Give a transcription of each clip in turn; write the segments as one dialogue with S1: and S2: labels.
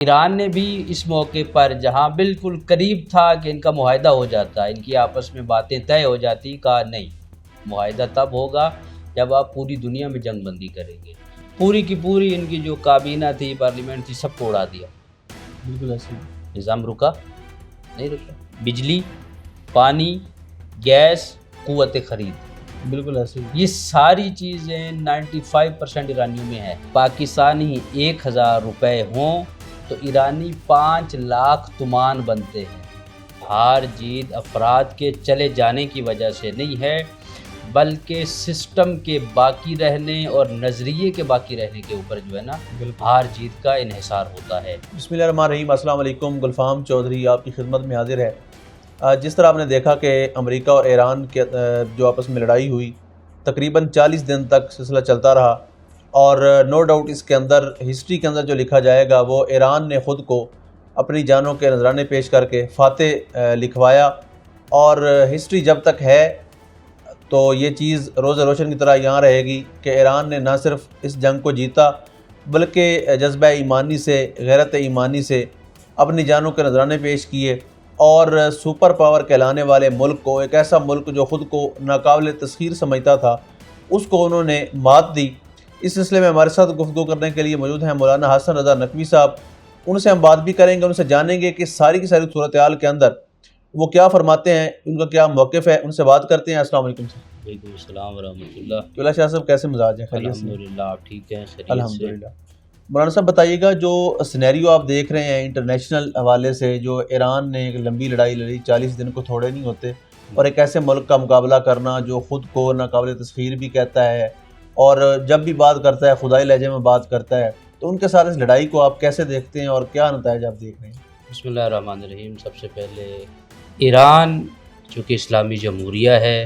S1: ایران نے بھی اس موقع پر جہاں بالکل قریب تھا کہ ان کا معاہدہ ہو جاتا، ان کی آپس میں باتیں طے ہو جاتی، کہا نہیں، معاہدہ تب ہوگا جب آپ پوری دنیا میں جنگ بندی کریں گے۔ پوری کی پوری ان کی جو کابینہ تھی، پارلیمنٹ تھی، سب کو اڑا دیا۔
S2: بالکل ایسے
S1: نظام رکا نہیں رکا، بجلی، پانی، گیس، قوت خرید،
S2: بالکل ایسے
S1: یہ ساری چیزیں 95% ایرانیوں میں ہے۔ پاکستانی 1000 روپے ہوں تو ایرانی 5 لاکھ تومان بنتے ہیں۔ ہار جیت افراد کے چلے جانے کی وجہ سے نہیں ہے، بلکہ سسٹم کے باقی رہنے اور نظریے کے باقی رہنے کے اوپر جو ہے نا ہار جیت کا انحصار ہوتا ہے۔
S2: بسم اللہ الرحمن الرحیم۔ السلام علیکم۔ گلفام چودھری آپ کی خدمت میں حاضر ہے۔ جس طرح آپ نے دیکھا کہ امریکہ اور ایران کے جو آپس میں لڑائی ہوئی، تقریباً 40 دن تک سلسلہ چلتا رہا، اور نو ڈاؤٹ اس کے اندر ہسٹری کے اندر جو لکھا جائے گا وہ ایران نے خود کو اپنی جانوں کے نذرانے پیش کر کے فاتح لکھوایا، اور ہسٹری جب تک ہے تو یہ چیز روز روشن کی طرح یہاں رہے گی کہ ایران نے نہ صرف اس جنگ کو جیتا بلکہ جذبہ ایمانی سے، غیرت ایمانی سے اپنی جانوں کے نذرانے پیش کیے، اور سپر پاور کہلانے والے ملک کو، ایک ایسا ملک جو خود کو ناقابل تسخیر سمجھتا تھا، اس کو انہوں نے مات دی۔ اس سلسلے میں ہمارے ساتھ گفتگو کرنے کے لیے موجود ہیں مولانا حسن رضا نقوی صاحب۔ ان سے ہم بات بھی کریں گے، ان سے جانیں گے کہ ساری کی ساری صورتحال کے اندر وہ کیا فرماتے ہیں، ان کا کیا موقف ہے۔ ان سے بات کرتے ہیں۔ السلام علیکم صاحب۔
S1: وعلیکم السلام ورحمۃ اللہ۔
S2: کیولا شاہ صاحب کیسے مزاج ہیں؟ خیریت سے؟
S1: الحمدللہ آپ ٹھیک ہیں؟ خیریت سے؟
S2: الحمدللہ۔ مولانا صاحب بتائیے گا، جو سینیریو آپ دیکھ رہے ہیں انٹرنیشنل حوالے سے، جو ایران نے ایک لمبی لڑائی لڑی، 40 دن کو تھوڑے نہیں ہوتے، اور ایک ایسے ملک کا مقابلہ کرنا جو خود کو ناقابل تسخیر بھی کہتا ہے، اور جب بھی بات کرتا ہے خدائی لہجے میں بات کرتا ہے، تو ان کے ساتھ اس لڑائی کو آپ کیسے دیکھتے ہیں اور کیا نتائج آپ دیکھ رہے ہیں؟
S1: بسم اللہ الرحمن الرحیم۔ سب سے پہلے ایران چونکہ اسلامی جمہوریہ ہے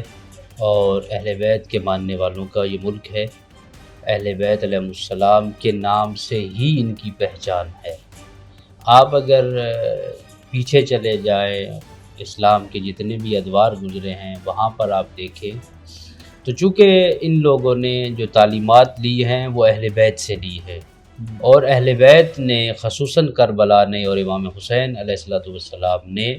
S1: اور اہل بیت کے ماننے والوں کا یہ ملک ہے، اہل بیت علیہ السلام کے نام سے ہی ان کی پہچان ہے۔ آپ اگر پیچھے چلے جائیں، اسلام کے جتنے بھی ادوار گزرے ہیں وہاں پر آپ دیکھیں تو چونکہ ان لوگوں نے جو تعلیمات لی ہیں وہ اہل بیت سے لی ہے، اور اہل بیت نے خصوصاً کربلا نے اور امام حسین علیہ السلام نے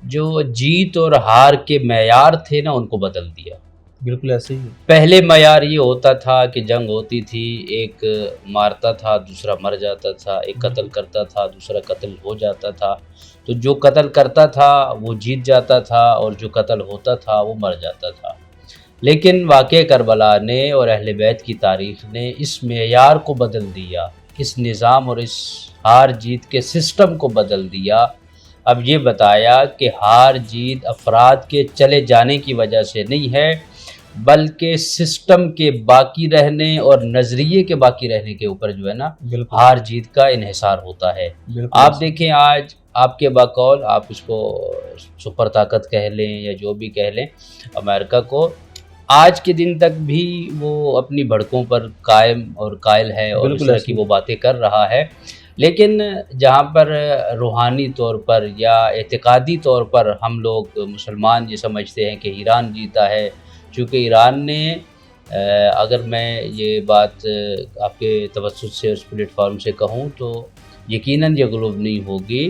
S1: جو جیت اور ہار کے معیار تھے نا ان کو بدل دیا۔
S2: بالکل ایسے ہی۔
S1: پہلے معیار یہ ہوتا تھا کہ جنگ ہوتی تھی، ایک مارتا تھا دوسرا مر جاتا تھا، ایک قتل کرتا تھا دوسرا قتل ہو جاتا تھا، تو جو قتل کرتا تھا وہ جیت جاتا تھا اور جو قتل ہوتا تھا وہ مر جاتا تھا۔ لیکن واقعہ کربلا نے اور اہل بیت کی تاریخ نے اس معیار کو بدل دیا، اس نظام اور اس ہار جیت کے سسٹم کو بدل دیا۔ اب یہ بتایا کہ ہار جیت افراد کے چلے جانے کی وجہ سے نہیں ہے، بلکہ سسٹم کے باقی رہنے اور نظریے کے باقی رہنے کے اوپر جو ہے نا ہار جیت کا انحصار ہوتا ہے۔ آپ دیکھیں آج آپ کے بقول، آپ اس کو سپر طاقت کہہ لیں یا جو بھی کہہ لیں، امریکہ کو آج کے دن تک بھی وہ اپنی بھڑکوں پر قائم اور قائل ہے اور اس طرح کی وہ باتیں کر رہا ہے، لیکن جہاں پر روحانی طور پر یا اعتقادی طور پر ہم لوگ مسلمان یہ سمجھتے ہیں کہ ایران جیتا ہے، چونکہ ایران نے اگر میں یہ بات آپ کے توسط سے اس پلیٹ فارم سے کہوں تو یقیناً یہ غلوب نہیں ہوگی۔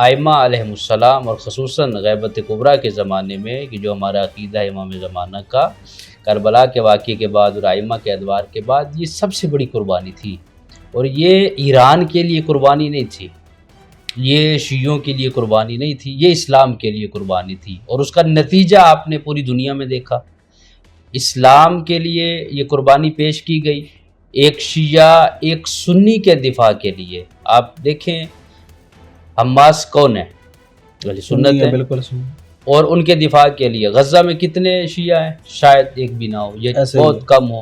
S1: ائمہ علیہ السلام اور خصوصاً غیبت کبریٰ کے زمانے میں کہ جو ہمارا عقیدہ ہے امام زمانہ کا، کربلا کے واقعے کے بعد اور ائمہ کے ادوار کے بعد یہ سب سے بڑی قربانی تھی، اور یہ ایران کے لیے قربانی نہیں تھی، یہ شیعوں کے لیے قربانی نہیں تھی، یہ اسلام کے لیے قربانی تھی، اور اس کا نتیجہ آپ نے پوری دنیا میں دیکھا۔ اسلام کے لیے یہ قربانی پیش کی گئی، ایک شیعہ ایک سنی کے دفاع کے لیے۔ آپ دیکھیں حماس کون ہے؟ ولی سنت ہے،
S2: بالکل سنی۔
S1: اور ان کے دفاع کے لیے غزہ میں کتنے شیعہ ہیں؟ شاید ایک بھی نہ ہو، یہ بہت کم ہو۔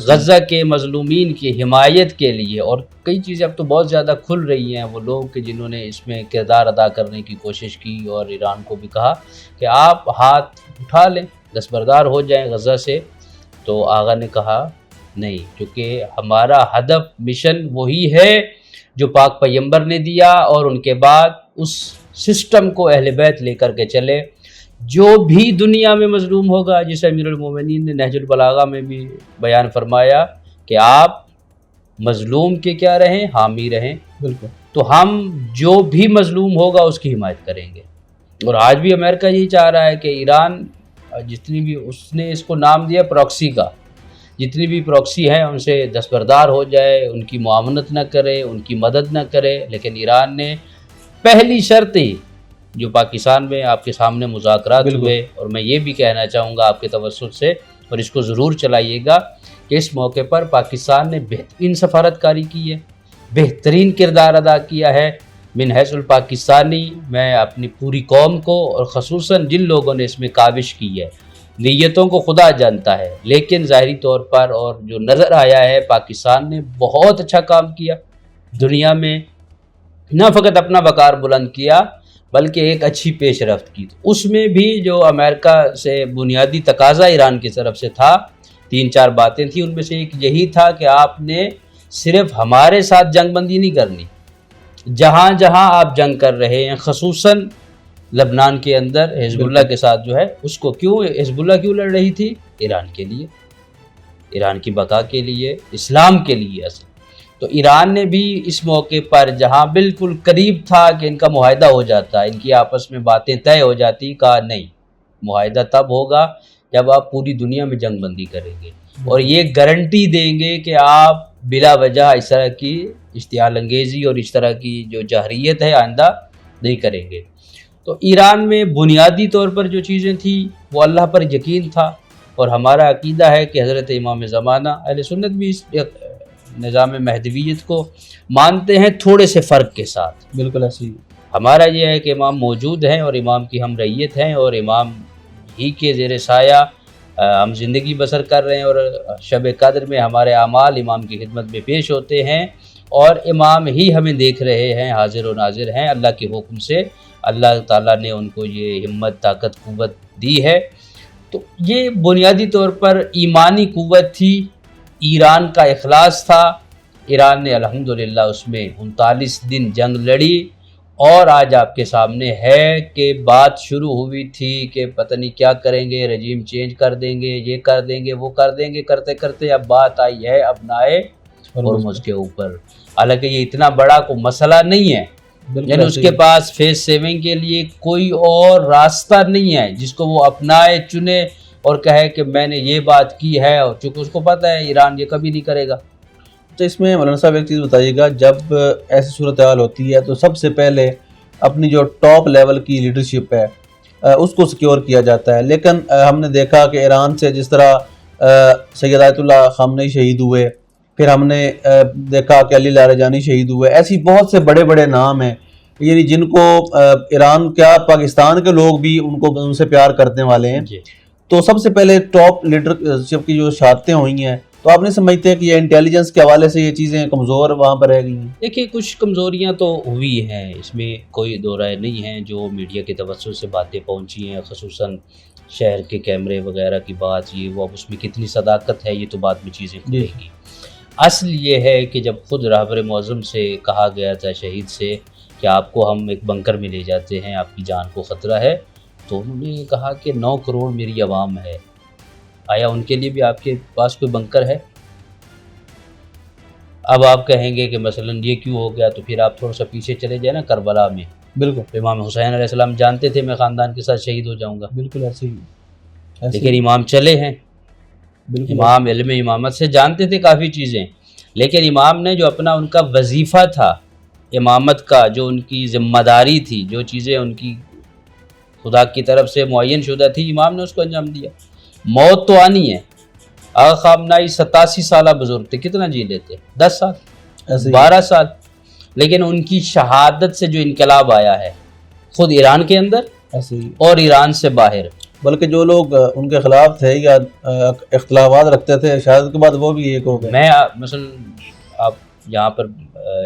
S1: غزہ کے مظلومین کی حمایت کے لیے، اور کئی چیزیں اب تو بہت زیادہ کھل رہی ہیں، وہ لوگ کہ جنہوں نے اس میں کردار ادا کرنے کی کوشش کی، اور ایران کو بھی کہا کہ آپ ہاتھ اٹھا لیں، دستبردار ہو جائیں غزہ سے، تو آغا نے کہا نہیں، کیونکہ ہمارا ہدف مشن وہی ہے جو پاک پیغمبر نے دیا، اور ان کے بعد اس سسٹم کو اہل بیت لے کر کے چلے۔ جو بھی دنیا میں مظلوم ہوگا، جسے امیر المومنین نے نہج البلاغہ میں بھی بیان فرمایا کہ آپ مظلوم کے کیا رہیں؟ حامی رہیں۔
S2: بالکل۔
S1: تو ہم جو بھی مظلوم ہوگا اس کی حمایت کریں گے. اور آج بھی امریکہ یہی چاہ رہا ہے کہ ایران جتنی بھی اس نے اس کو نام دیا پراکسی کا، جتنی بھی پراکسی ہیں ان سے دستبردار ہو جائے، ان کی معاونت نہ کرے، ان کی مدد نہ کرے. لیکن ایران نے پہلی شرط ہی جو پاکستان میں آپ کے سامنے مذاکرات ہوئے، اور میں یہ بھی کہنا چاہوں گا آپ کے توسط سے، اور اس کو ضرور چلائیے گا کہ اس موقع پر پاکستان نے بہترین سفارتکاری کی ہے، بہترین کردار ادا کیا ہے. من حیث الپاکستانی میں اپنی پوری قوم کو، اور خصوصاً جن لوگوں نے اس میں کاوش کی ہے، نیتوں کو خدا جانتا ہے، لیکن ظاہری طور پر اور جو نظر آیا ہے پاکستان نے بہت اچھا کام کیا. دنیا میں نہ فقط اپنا وقار بلند کیا بلکہ ایک اچھی پیش رفت کی. اس میں بھی جو امریکہ سے بنیادی تقاضا ایران کی طرف سے تھا، 3-4 باتیں تھیں، ان میں سے ایک یہی تھا کہ آپ نے صرف ہمارے ساتھ جنگ بندی نہیں کرنی، جہاں جہاں آپ جنگ کر رہے ہیں، خصوصاً لبنان کے اندر حزب اللہ کے ساتھ جو ہے، اس کو کیوں حزب اللہ کیوں لڑ رہی تھی؟ ایران کے لیے، ایران کی بقا کے لیے، اسلام کے لیے. اصل تو ایران نے بھی اس موقع پر جہاں بالکل قریب تھا کہ ان کا معاہدہ ہو جاتا، ان کی آپس میں باتیں طے ہو جاتی، کہا نہیں، معاہدہ تب ہوگا جب آپ پوری دنیا میں جنگ بندی کریں گے اور یہ گارنٹی دیں گے کہ آپ بلا وجہ اس طرح کی اشتعال انگیزی اور اس طرح کی جو جہریت ہے آئندہ نہیں کریں گے. تو ایران میں بنیادی طور پر جو چیزیں تھیں وہ اللہ پر یقین تھا، اور ہمارا عقیدہ ہے کہ حضرت امام زمانہ اہل سنت بھی اس نظام مہدویت کو مانتے ہیں، تھوڑے سے فرق کے ساتھ.
S2: بالکل ایسی
S1: ہمارا یہ ہے کہ امام موجود ہیں اور امام کی ہم رعیت ہیں، اور امام ہی کے زیر سایہ ہم زندگی بسر کر رہے ہیں، اور شب قدر میں ہمارے اعمال امام کی خدمت میں پیش ہوتے ہیں، اور امام ہی ہمیں دیکھ رہے ہیں، حاضر و ناظر ہیں. اللہ کے حکم سے اللہ تعالیٰ نے ان کو یہ ہمت، طاقت، قوت دی ہے. تو یہ بنیادی طور پر ایمانی قوت تھی، ایران کا اخلاص تھا. ایران نے الحمدللہ اس میں 39 دن جنگ لڑی، اور آج آپ کے سامنے ہے کہ بات شروع ہوئی تھی کہ پتہ نہیں کیا کریں گے، رجیم چینج کر دیں گے، یہ کر دیں گے، وہ کر دیں گے، کرتے کرتے اب بات آئی ہے ابنائے ہرمز کے اوپر. حالانکہ یہ اتنا بڑا کوئی مسئلہ نہیں ہے، یعنی اس کے پاس فیز 7 کے لیے کوئی اور راستہ نہیں ہے جس کو وہ اپنائے، چنے اور کہے کہ میں نے یہ بات کی ہے، اور چونکہ اس کو پتہ ہے ایران یہ کبھی نہیں کرے گا.
S2: تو اس میں مولانا صاحب ایک چیز بتائیے گا، جب ایسی صورتحال ہوتی ہے تو سب سے پہلے اپنی جو ٹاپ لیول کی لیڈرشپ ہے اس کو سیکیور کیا جاتا ہے. لیکن ہم نے دیکھا کہ ایران سے جس طرح سید آیت اللہ خامنئی شہید ہوئے، پھر ہم نے دیکھا کہ علی لاریجانی شہید ہوئے، ایسی بہت سے بڑے بڑے نام ہیں یعنی جن کو ایران کیا پاکستان کے لوگ بھی ان سے پیار کرنے والے ہیں. تو سب سے پہلے ٹاپ لیڈرشپ کی جو شہادتیں ہوئی ہیں، تو آپ نہیں سمجھتے کہ یہ انٹیلیجنس کے حوالے سے یہ چیزیں کمزور وہاں پر رہ گئی ہیں؟
S1: دیکھیے کچھ کمزوریاں تو ہوئی ہیں، اس میں کوئی دو رائے نہیں ہیں. جو میڈیا کے توسط سے باتیں پہنچی ہیں، خصوصاً شہر کے کیمرے وغیرہ کی بات، یہ وہ اب اس میں کتنی صداقت ہے یہ تو بعد میں چیزیں کھلے گی. اصل یہ ہے کہ جب خود رہبر معظم سے کہا گیا تھا شہید سے کہ آپ کو ہم ایک بنکر میں لے جاتے ہیں، آپ کی جان کو خطرہ ہے، تو انہوں نے کہا کہ 9 کروڑ میری عوام ہے، آیا ان کے لیے بھی آپ کے پاس کوئی بنکر ہے؟ اب آپ کہیں گے کہ مثلا یہ کیوں ہو گیا، تو پھر آپ تھوڑا سا پیچھے چلے جائیں نا کربلا میں.
S2: بالکل
S1: امام حسین علیہ السلام جانتے تھے میں خاندان کے ساتھ شہید ہو جاؤں گا،
S2: بالکل ایسے ہی،
S1: لیکن امام چلے ہیں. امام علم امامت سے جانتے تھے کافی چیزیں، لیکن امام نے جو اپنا ان کا وظیفہ تھا امامت کا، جو ان کی ذمہ داری تھی، جو چیزیں ان کی خدا کی طرف سے معین شدہ تھی، امام نے اس کو انجام دیا. موت تو آنی ہے. آغا خامنائی 87 سالہ بزرگ تھے، کتنا جی لیتے؟ 10 سال 12 سال. لیکن ان کی شہادت سے جو انقلاب آیا ہے خود ایران کے اندر اور ایران سے باہر،
S2: بلکہ جو لوگ ان کے خلاف تھے یا اختلافات رکھتے تھے شہادت کے بعد وہ بھی ایک ہو گئے.
S1: میں مثلا آپ یہاں پر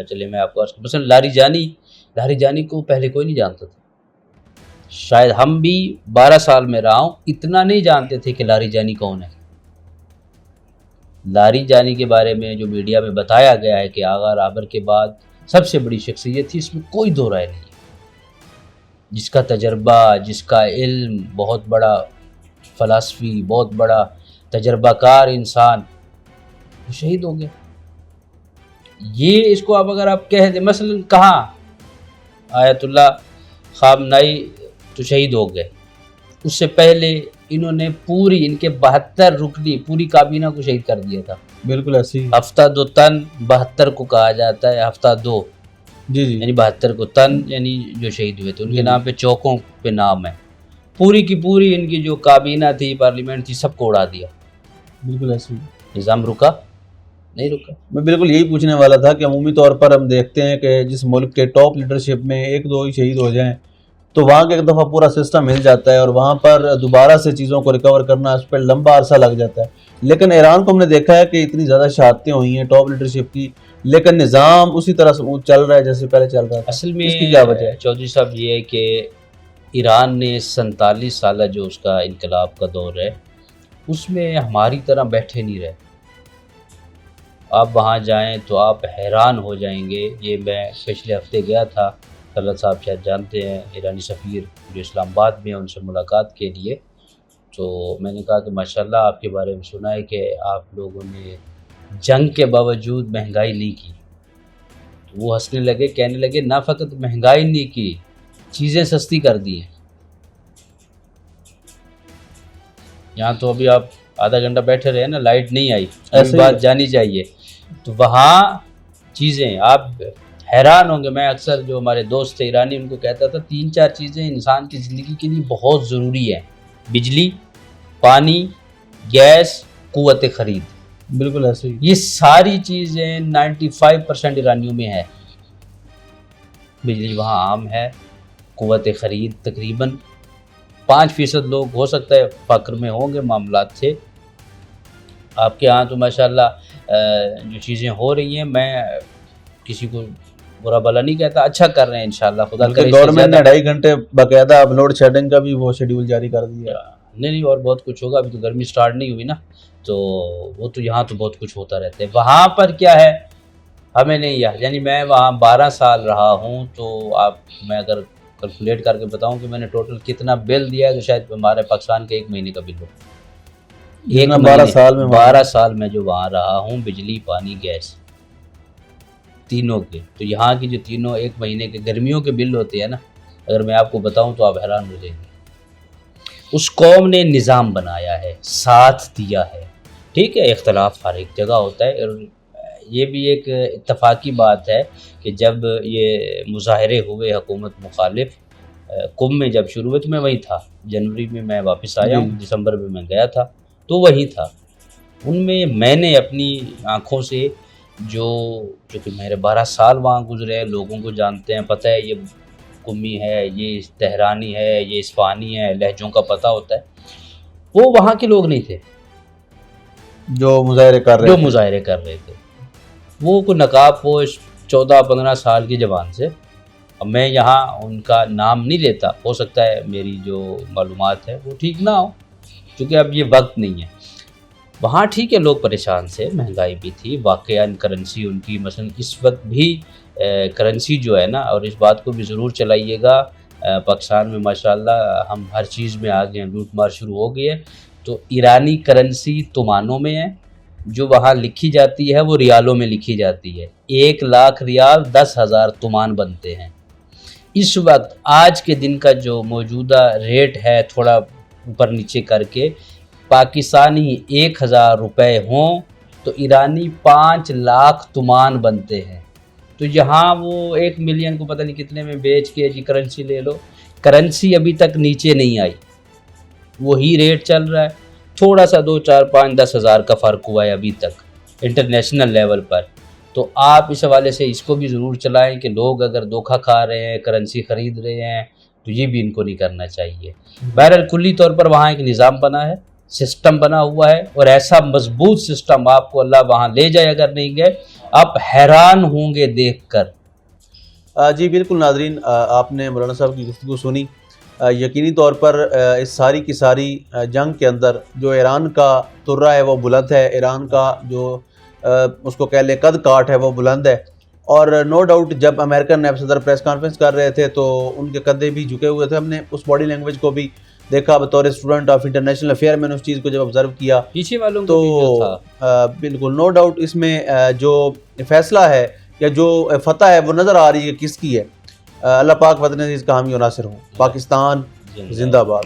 S1: چلے میں آپ کو مثلا لاری جانی کو پہلے کوئی نہیں جانتا تھا. شاید ہم بھی 12 سال میں رہا ہوں، اتنا نہیں جانتے تھے کہ لاری جانی کون ہے. لاری جانی کے بارے میں جو میڈیا میں بتایا گیا ہے کہ آغا رابر کے بعد سب سے بڑی شخصیت تھی، اس میں کوئی دو رائے نہیں. جس کا تجربہ، جس کا علم، بہت بڑا فلسفی، بہت بڑا تجربہ کار انسان، وہ شہید ہو گیا. یہ اس کو اب اگر آپ کہہ دیں مثلا کہاں آیت اللہ خامنائی تو شہید ہو گئے، اس سے پہلے انہوں نے پوری ان کے 72 رکنی پوری کابینہ کو شہید کر دیا تھا.
S2: بالکل ایسے ہی.
S1: ہفتہ دو تن 72 کو کہا جاتا ہے، ہفتہ دو
S2: جی جی
S1: یعنی 72 کو تن یعنی جو شہید ہوئے تھے ان کے نام پہ چوکوں پہ نام ہے. پوری کی پوری ان کی جو کابینہ تھی پارلیمنٹ تھی سب کو اڑا دیا.
S2: بالکل ایسے ہی.
S1: نظام رکا نہیں رکا.
S2: میں بالکل یہی پوچھنے والا تھا کہ عمومی طور پر ہم دیکھتے ہیں کہ جس ملک کے ٹاپ لیڈرشپ میں ایک دو ہی شہید ہو جائیں تو وہاں کے ایک دفعہ پورا سسٹم ہل جاتا ہے اور وہاں پر دوبارہ سے چیزوں کو ریکور کرنا اس پہ لمبا عرصہ لگ جاتا ہے. لیکن ایران کو ہم نے دیکھا ہے کہ اتنی زیادہ شہادتیں ہوئی ہیں ٹاپ لیڈرشپ کی، لیکن نظام اسی طرح چل رہا ہے جیسے پہلے چل رہا تھا.
S1: اصل میں
S2: اس کی کیا وجہ ہے؟
S1: چودھری صاحب یہ ہے کہ ایران نے 47 سالہ جو اس کا انقلاب کا دور ہے اس میں ہماری طرح بیٹھے نہیں رہے. آپ وہاں جائیں تو آپ حیران ہو جائیں گے. یہ میں پچھلے ہفتے گیا تھا، طلعت صاحب شاید جانتے ہیں ایرانی سفیر جو اسلام آباد میں ہیں، ان سے ملاقات کے لیے. تو میں نے کہا کہ ماشاءاللہ آپ کے بارے میں سنا ہے کہ آپ لوگوں نے جنگ کے باوجود مہنگائی نہیں کی. تو وہ ہنسنے لگے، کہنے لگے نہ فقط مہنگائی نہیں کی، چیزیں سستی کر دی ہیں. یہاں تو ابھی آپ آدھا گھنٹہ بیٹھے رہے نا، لائٹ نہیں آئی، ایسی بات جانی چاہیے. تو وہاں چیزیں آپ حیران ہوں گے. میں اکثر جو ہمارے دوست تھے ایرانی ان کو کہتا تھا 3-4 چیزیں انسان کی زندگی کے لیے بہت ضروری ہیں: بجلی، پانی، گیس، قوت خرید.
S2: بالکل ایسے ہی.
S1: یہ ساری چیزیں 95% ایرانیوں میں ہے. بجلی وہاں عام ہے، قوت خرید تقریباً 5% لوگ ہو سکتا ہے فقر میں ہوں گے معاملات سے. آپ کے ہاں تو ماشاءاللہ جو چیزیں ہو رہی ہیں، میں کسی کو برا بلا نہیں کہتا، اچھا کر رہے ہیں انشاءاللہ. خدا کرے
S2: گورنمنٹ نے 2.5 گھنٹے باقاعدہ اب لوڈ شیڈنگ کا بھی وہ شیڈیول جاری کر دیا.
S1: نہیں اور بہت کچھ ہوگا. ابھی تو گرمی سٹارٹ نہیں ہوئی نا، تو وہ تو یہاں تو بہت کچھ ہوتا رہتا ہے. وہاں پر کیا ہے ہمیں نہیں یاد. یعنی میں وہاں 12 سال رہا ہوں، تو میں اگر کیلکولیٹ کر کے بتاؤں کہ میں نے ٹوٹل کتنا بل دیا ہے تو شاید ہمارے پاکستان کے 1 مہینے کا بل ہو. 12 سال میں جو وہاں رہا ہوں، بجلی، پانی، گیس تینوں کے. تو یہاں کی جو تینوں 1 مہینے کے گرمیوں کے بل ہوتے ہیں نا، اگر میں آپ کو بتاؤں تو آپ حیران ہو جائیں گے. اس قوم نے نظام بنایا ہے، ساتھ دیا ہے. ٹھیک ہے، اختلاف ہر ایک جگہ ہوتا ہے، اور یہ بھی ایک اتفاقی بات ہے کہ جب یہ مظاہرے ہوئے حکومت مخالف قم میں جب شروع ہوئے تو میں وہیں تھا. جنوری میں میں واپس آیا ہوں، دسمبر میں گیا تھا تو وہی تھا. ان میں نے اپنی آنکھوں سے جو کہ میرے 12 سال وہاں گزرے ہیں، لوگوں کو جانتے ہیں، پتہ ہے یہ قمی ہے، یہ تہرانی ہے، یہ اصفہانی ہے، لہجوں کا پتہ ہوتا ہے. وہ وہاں کے لوگ نہیں تھے
S2: جو مظاہرے کر
S1: رہے تھے. وہ کوئی نقاب پوش 14-15 سال کی جوان سے. اب میں یہاں ان کا نام نہیں لیتا، ہو سکتا ہے میری جو معلومات ہے وہ ٹھیک نہ ہو، کیونکہ اب یہ وقت نہیں ہے. وہاں ٹھیک ہے لوگ پریشان سے، مہنگائی بھی تھی واقعاً. کرنسی ان کی مثلا اس وقت بھی کرنسی جو ہے نا، اور اس بات کو بھی ضرور چلائیے گا، پاکستان میں ماشاءاللہ ہم ہر چیز میں آگے ہیں، لوٹ مار شروع ہو گئی ہے. تو ایرانی کرنسی تومانوں میں ہے، جو وہاں لکھی جاتی ہے وہ ریالوں میں لکھی جاتی ہے. 1 لاکھ ریال 10,000 تومان بنتے ہیں. اس وقت آج کے دن کا جو موجودہ ریٹ ہے، تھوڑا اوپر نیچے کر کے، پاکستانی 1,000 روپے ہوں تو ایرانی 5 لاکھ تومان بنتے ہیں. تو یہاں وہ 1 ملین کو پتہ نہیں کتنے میں بیچ کے جی کرنسی لے لو. کرنسی ابھی تک نیچے نہیں آئی، وہی ریٹ چل رہا ہے. تھوڑا سا 2, 4, 5, 10 ہزار کا فرق ہوا ہے ابھی تک انٹرنیشنل لیول پر. تو آپ اس حوالے سے اس کو بھی ضرور چلائیں کہ لوگ اگر دھوکہ کھا رہے ہیں، کرنسی خرید رہے ہیں، تو یہ بھی ان کو نہیں کرنا چاہیے. بہرحال کلی طور پر وہاں ایک نظام بنا ہے، سسٹم بنا ہوا ہے، اور ایسا مضبوط سسٹم آپ کو اللہ وہاں لے جائے. اگر نہیں گئے آپ حیران ہوں گے دیکھ کر.
S2: جی بالکل. ناظرین، آپ نے مولانا صاحب کی گفتگو سنی. یقینی طور پر اس ساری کی ساری جنگ کے اندر جو ایران کا ترہ ہے وہ بلند ہے، ایران کا جو اس کو کہہ لیں قد کاٹ ہے وہ بلند ہے. اور نو ڈاؤٹ جب امریکن نیب صدر پریس کانفرنس کر رہے تھے تو ان کے قدے بھی جھکے ہوئے تھے. ہم نے اس باڈی لینگویج کو بھی دیکھا بطور اسٹوڈنٹ آف انٹرنیشنل افیئر میں نے اس چیز کو جب آبزرو کیا
S1: پیچھے والوں
S2: تو
S1: کو بھی جو تھا
S2: بالکل نو ڈاؤٹ اس میں جو فیصلہ ہے یا جو فتح ہے وہ نظر آ رہی ہے کس کی ہے. اللہ پاک وطن عزیز کا حامی و ناصر ہوں. پاکستان زندہ باد.